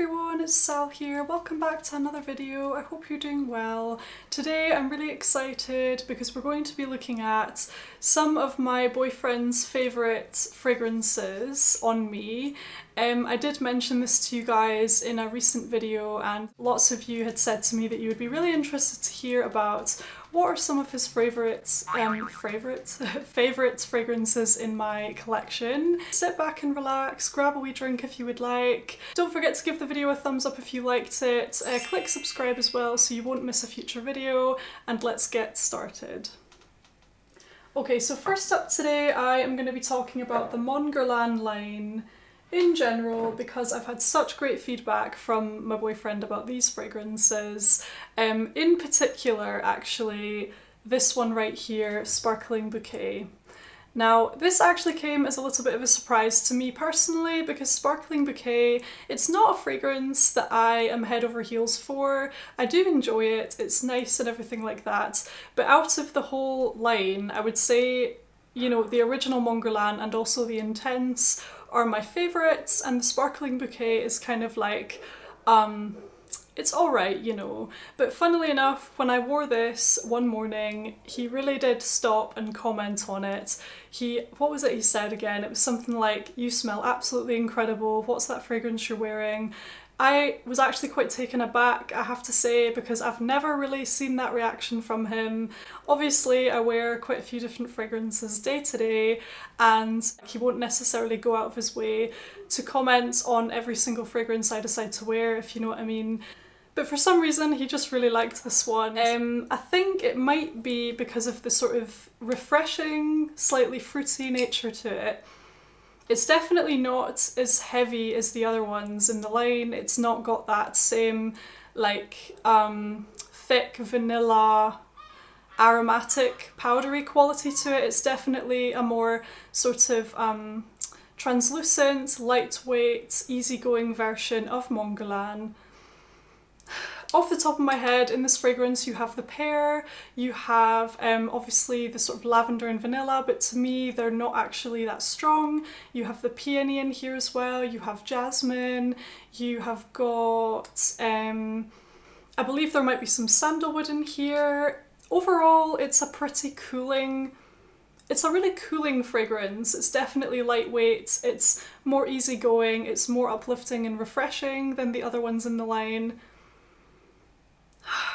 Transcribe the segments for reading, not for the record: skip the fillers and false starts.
everyone, it's Sal here. Welcome back to another video. I hope you're doing well. Today I'm really excited because we're going to be looking at some of my boyfriend's favourite fragrances on me. I did mention this to you guys in a recent video and lots of you had said to me that you would be really interested to hear about what are some of his favourite fragrances in my collection. Sit back and relax, grab a wee drink if you would like. Don't forget to give the video a thumbs up if you liked it. Click subscribe as well so you won't miss a future video, and let's get started. Okay, so first up today I am going to be talking about the Mon Guerlain line in general because I've had such great feedback from my boyfriend about these fragrances. In particular, actually, this one right here, Sparkling Bouquet. Now, this actually came as a little bit of a surprise to me personally because Sparkling Bouquet, it's not a fragrance that I am head over heels for. I do enjoy it, it's nice and everything like that, but out of the whole line, I would say, you know, the original Mon Guerlain and also the Intense are my favourites, and the Sparkling Bouquet is kind of like, it's alright, you know. But funnily enough, when I wore this one morning, he really did stop and comment on it. What was it he said again? It was something like, "You smell absolutely incredible, what's that fragrance you're wearing?" I was actually quite taken aback, I have to say, because I've never really seen that reaction from him. Obviously, I wear quite a few different fragrances day to day, and he won't necessarily go out of his way to comment on every single fragrance I decide to wear, if you know what I mean. But for some reason, he just really liked this one. I think it might be because of the sort of refreshing, slightly fruity nature to it. It's definitely not as heavy as the other ones in the line. It's not got that same like thick vanilla aromatic powdery quality to it. It's definitely a more sort of translucent, lightweight, easygoing version of Mon Guerlain. Off the top of my head, in this fragrance you have the pear, you have obviously the sort of lavender and vanilla, but to me they're not actually that strong. You have the peony in here as well, you have jasmine, you have got, I believe there might be some sandalwood in here. Overall, it's a really cooling fragrance. It's definitely lightweight, it's more easygoing, it's more uplifting and refreshing than the other ones in the line.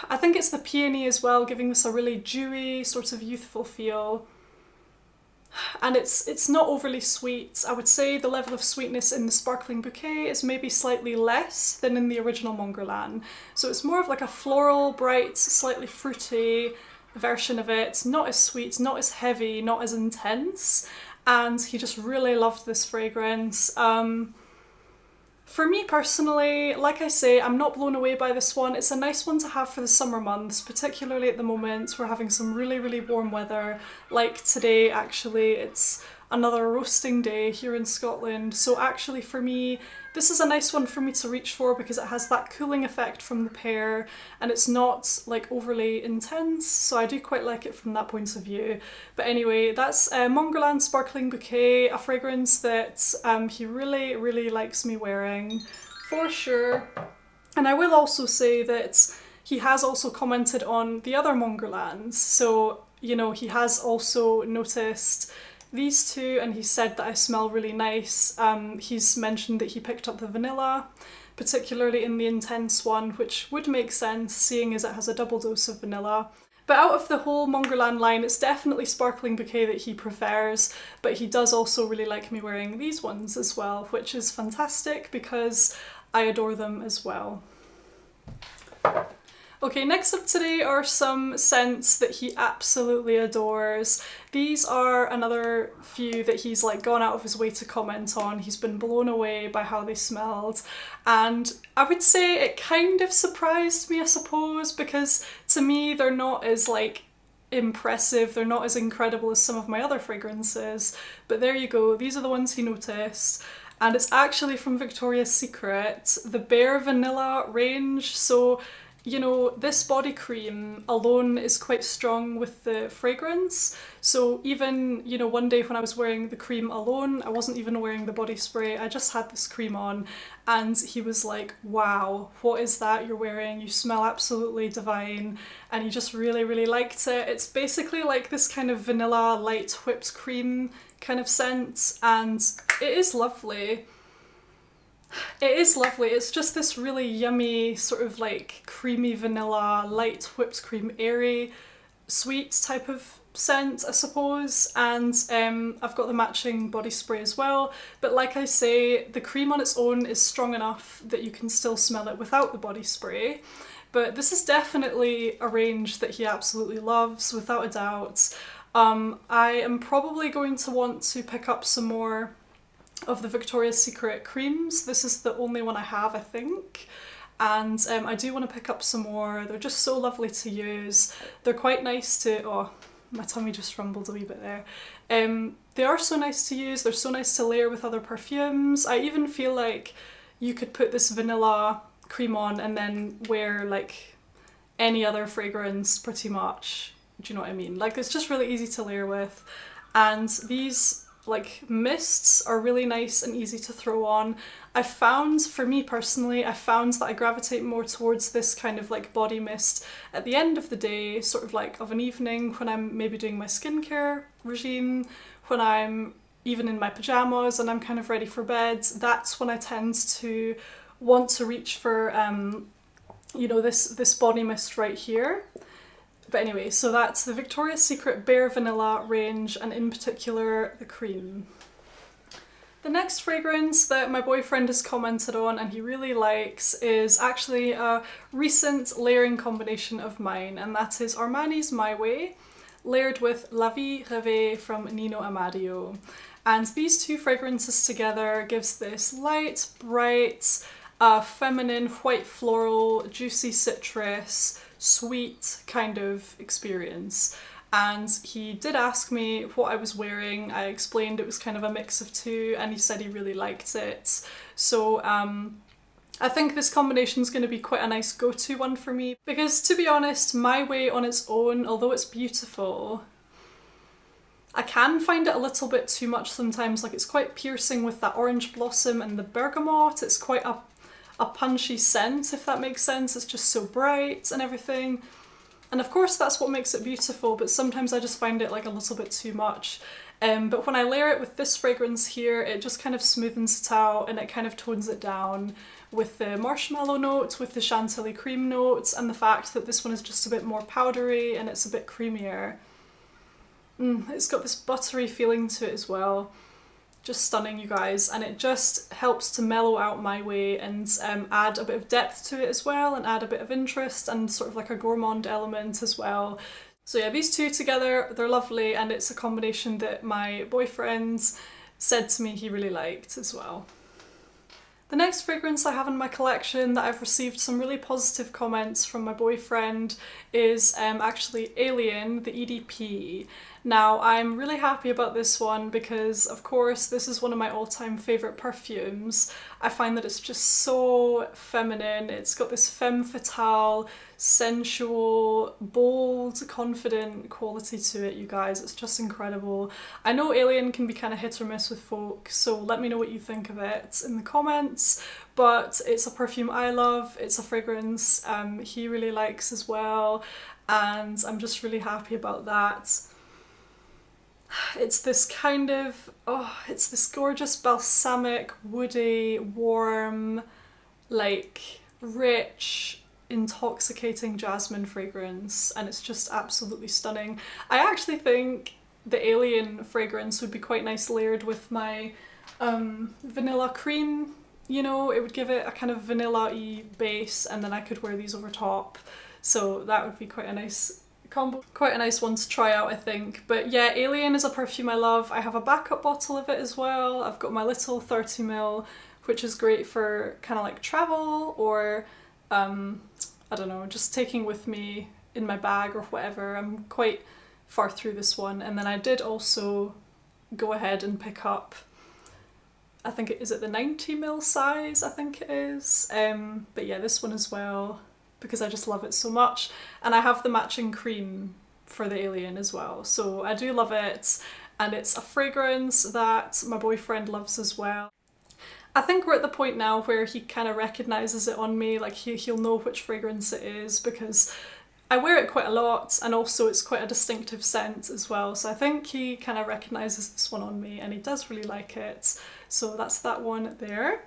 I think it's the peony as well, giving this a really dewy, sort of youthful feel. And it's not overly sweet. I would say the level of sweetness in the Sparkling Bouquet is maybe slightly less than in the original Mon Guerlain. So it's more of like a floral, bright, slightly fruity version of it. Not as sweet, not as heavy, not as intense. And he just really loved this fragrance. For me personally, like I say, I'm not blown away by this one. It's a nice one to have for the summer months, particularly at the moment. We're having some really, really warm weather. Like today, actually, it's another roasting day here in Scotland. So actually for me, this is a nice one for me to reach for because it has that cooling effect from the pear and it's not like overly intense. So I do quite like it from that point of view. But anyway, that's Mon Guerlain Sparkling Bouquet, a fragrance that he really, really likes me wearing for sure. And I will also say that he has also commented on the other Mon Guerlains. So, you know, he has also noticed these two and he said that I smell really nice. He's mentioned that he picked up the vanilla, particularly in the Intense one, which would make sense seeing as it has a double dose of vanilla. But out of the whole Mon Guerlain line, it's definitely Sparkling Bouquet that he prefers, but he does also really like me wearing these ones as well, which is fantastic because I adore them as well. Okay, next up today are some scents that he absolutely adores. These are another few that he's like gone out of his way to comment on. He's been blown away by how they smelled. And I would say it kind of surprised me, I suppose, because to me they're not as like impressive, they're not as incredible as some of my other fragrances. But there you go, these are the ones he noticed. And it's actually from Victoria's Secret, the Bare Vanilla range. So you know, this body cream alone is quite strong with the fragrance. So even, you know, one day when I was wearing the cream alone, I wasn't even wearing the body spray, I just had this cream on, and he was like, wow, what is that you're wearing? You smell absolutely divine. And he just really, really liked it. It's basically like this kind of vanilla light whipped cream kind of scent, and it is lovely. It is lovely. It's just this really yummy sort of like creamy vanilla, light whipped cream, airy, sweet type of scent, I suppose. And I've got the matching body spray as well. But like I say, the cream on its own is strong enough that you can still smell it without the body spray. But this is definitely a range that he absolutely loves, without a doubt. I am probably going to want to pick up some more of the Victoria's Secret creams. This is the only one I have, I think. And I do want to pick up some more. They're just so lovely to use. They're quite nice to... Oh, my tummy just rumbled a wee bit there. They are so nice to use. They're so nice to layer with other perfumes. I even feel like you could put this vanilla cream on and then wear like any other fragrance pretty much. Do you know what I mean? Like, it's just really easy to layer with. And these like mists are really nice and easy to throw on. I found, for me personally, I found that I gravitate more towards this kind of like body mist at the end of the day, sort of like of an evening when I'm maybe doing my skincare regime, when I'm even in my pajamas and I'm kind of ready for bed. That's when I tend to want to reach for you know, this body mist right here. But anyway, so that's the Victoria's Secret Bare Vanilla range, and in particular the cream. The next fragrance that my boyfriend has commented on and he really likes is actually a recent layering combination of mine, and that is Armani's My Way, layered with La Vie Rêvée from Nino Amadio. And these two fragrances together gives this light, bright, feminine, white floral, juicy citrus, sweet kind of experience. And he did ask me what I was wearing. I explained it was kind of a mix of two, and he said he really liked it. So I think this combination is going to be quite a nice go-to one for me, because to be honest, My Way on its own, although it's beautiful, I can find it a little bit too much sometimes. Like, it's quite piercing with that orange blossom and the bergamot. It's quite a punchy scent, if that makes sense. It's just so bright and everything. And of course that's what makes it beautiful, but sometimes I just find it like a little bit too much. But when I layer it with this fragrance here, it just kind of smoothens it out and it kind of tones it down with the marshmallow notes, with the chantilly cream notes, and the fact that this one is just a bit more powdery and it's a bit creamier. It's got this buttery feeling to it as well. Just stunning, you guys, and it just helps to mellow out My Way and add a bit of depth to it as well, and add a bit of interest and sort of like a gourmand element as well. So yeah, these two together, they're lovely, and it's a combination that my boyfriend said to me he really liked as well. The next fragrance I have in my collection that I've received some really positive comments from my boyfriend is actually Alien, the EDP. Now, I'm really happy about this one because, of course, this is one of my all-time favourite perfumes. I find that it's just so feminine. It's got this femme fatale, sensual, bold, confident quality to it, you guys. It's just incredible. I know Alien can be kind of hit or miss with folk, so let me know what you think of it in the comments. But it's a perfume I love. It's a fragrance he really likes as well, and I'm just really happy about that. It's this kind of, it's this gorgeous balsamic, woody, warm, like rich, intoxicating jasmine fragrance, and it's just absolutely stunning. I actually think the Alien fragrance would be quite nice layered with my vanilla cream. You know, it would give it a kind of vanilla-y base, and then I could wear these over top. So that would be quite a nice combo. Quite a nice one to try out, I think. But yeah, Alien is a perfume I love. I have a backup bottle of it as well. I've got my little 30ml, which is great for kind of like travel, or I don't know, just taking with me in my bag or whatever. I'm quite far through this one. And then I did also go ahead and pick up, I think is it the 90ml size, I think it is. But yeah, this one as well. because I just love it so much. And I have the matching cream for the Alien as well, so I do love it, and it's a fragrance that my boyfriend loves as well. I think we're at the point now where he kind of recognises it on me, like he'll know which fragrance it is because I wear it quite a lot, and also it's quite a distinctive scent as well, so I think he kind of recognises this one on me and he does really like it. So that's that one there.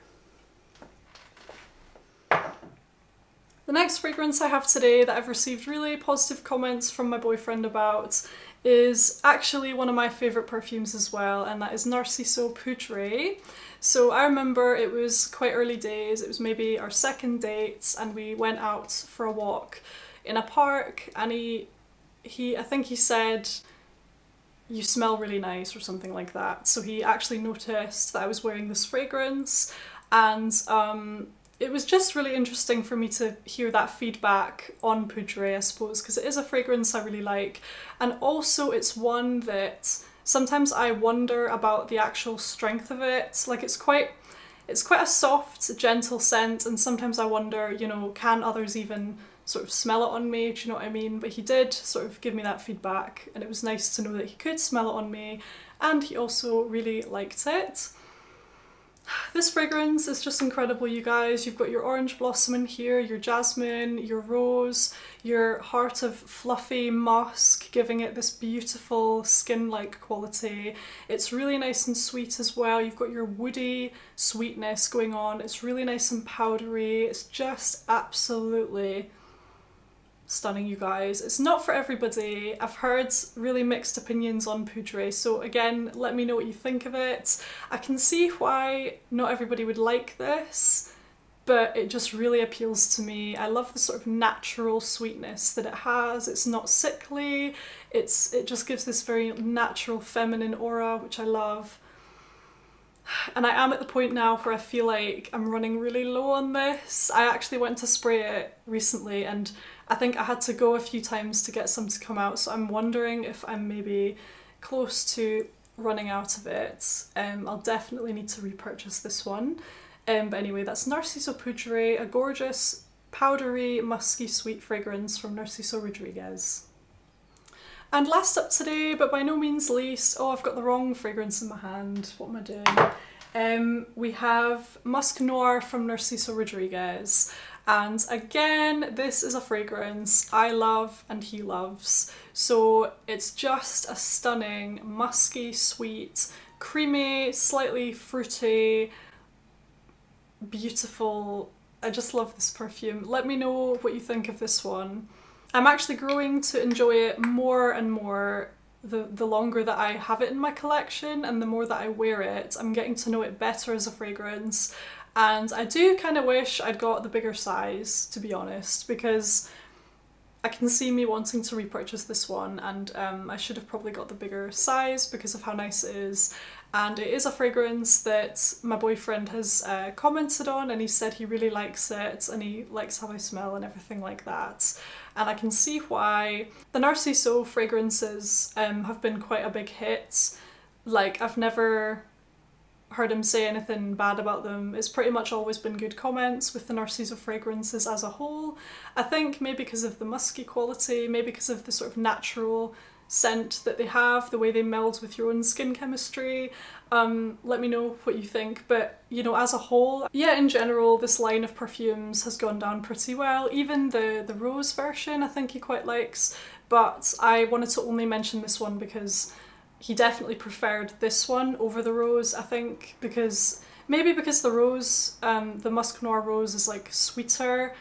The next fragrance I have today that I've received really positive comments from my boyfriend about is actually one of my favourite perfumes as well, and that is Narciso Poudrée. So I remember it was quite early days, it was maybe our second date, and we went out for a walk in a park, and I think he said, "You smell really nice," or something like that. So he actually noticed that I was wearing this fragrance, and it was just really interesting for me to hear that feedback on Poudrée, I suppose, because it is a fragrance I really like, and also it's one that sometimes I wonder about the actual strength of it. Like it's quite a soft, gentle scent, and sometimes I wonder, you know, can others even sort of smell it on me, do you know what I mean? But he did sort of give me that feedback, and it was nice to know that he could smell it on me, and he also really liked it. This fragrance is just incredible, you guys. You've got your orange blossom in here, your jasmine, your rose, your heart of fluffy musk, giving it this beautiful skin-like quality. It's really nice and sweet as well. You've got your woody sweetness going on. It's really nice and powdery. It's just absolutely stunning, you guys. It's not for everybody. I've heard really mixed opinions on Poudrée, so again, let me know what you think of it. I can see why not everybody would like this, but it just really appeals to me. I love the sort of natural sweetness that it has. It's not sickly. It just gives this very natural feminine aura, which I love. And I am at the point now where I feel like I'm running really low on this. I actually went to spray it recently, and I think I had to go a few times to get some to come out, so I'm wondering if I'm maybe close to running out of it. I'll definitely need to repurchase this one. But anyway, that's Narciso Poudrée, a gorgeous, powdery, musky, sweet fragrance from Narciso Rodriguez. And last up today, but by no means least, oh, I've got the wrong fragrance in my hand. What am I doing? We have Musk Noir from Narciso Rodriguez. And again, this is a fragrance I love and he loves. So it's just a stunning, musky, sweet, creamy, slightly fruity, beautiful. I just love this perfume. Let me know what you think of this one. I'm actually growing to enjoy it more and more the longer that I have it in my collection, and the more that I wear it. I'm getting to know it better as a fragrance, and I do kind of wish I'd got the bigger size, to be honest, because I can see me wanting to repurchase this one, and I should have probably got the bigger size because of how nice it is. And it is a fragrance that my boyfriend has commented on, and he said he really likes it and he likes how I smell and everything like that. And I can see why. The Narciso fragrances have been quite a big hit. Like, I've never heard him say anything bad about them. It's pretty much always been good comments with the Narciso fragrances as a whole. I think maybe because of the musky quality, maybe because of the sort of natural scent that they have, the way they meld with your own skin chemistry. Let me know what you think, but you know, as a whole, yeah, in general, this line of perfumes has gone down pretty well. Even the rose version I think he quite likes, but I wanted to only mention this one because he definitely preferred this one over the rose, I think, because maybe because the rose, the Musk Noir rose is like sweeter,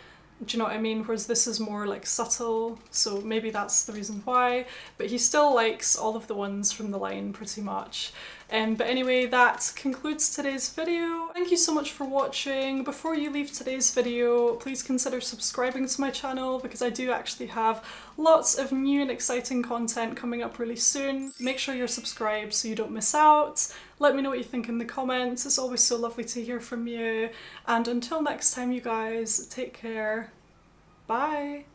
do you know what I mean? Whereas this is more like subtle, so maybe that's the reason why. But he still likes all of the ones from the line pretty much. But anyway, that concludes today's video. Thank you so much for watching. Before you leave today's video, please consider subscribing to my channel because I do actually have lots of new and exciting content coming up really soon. Make sure you're subscribed so you don't miss out. Let me know what you think in the comments. It's always so lovely to hear from you. And until next time, you guys, take care. Bye.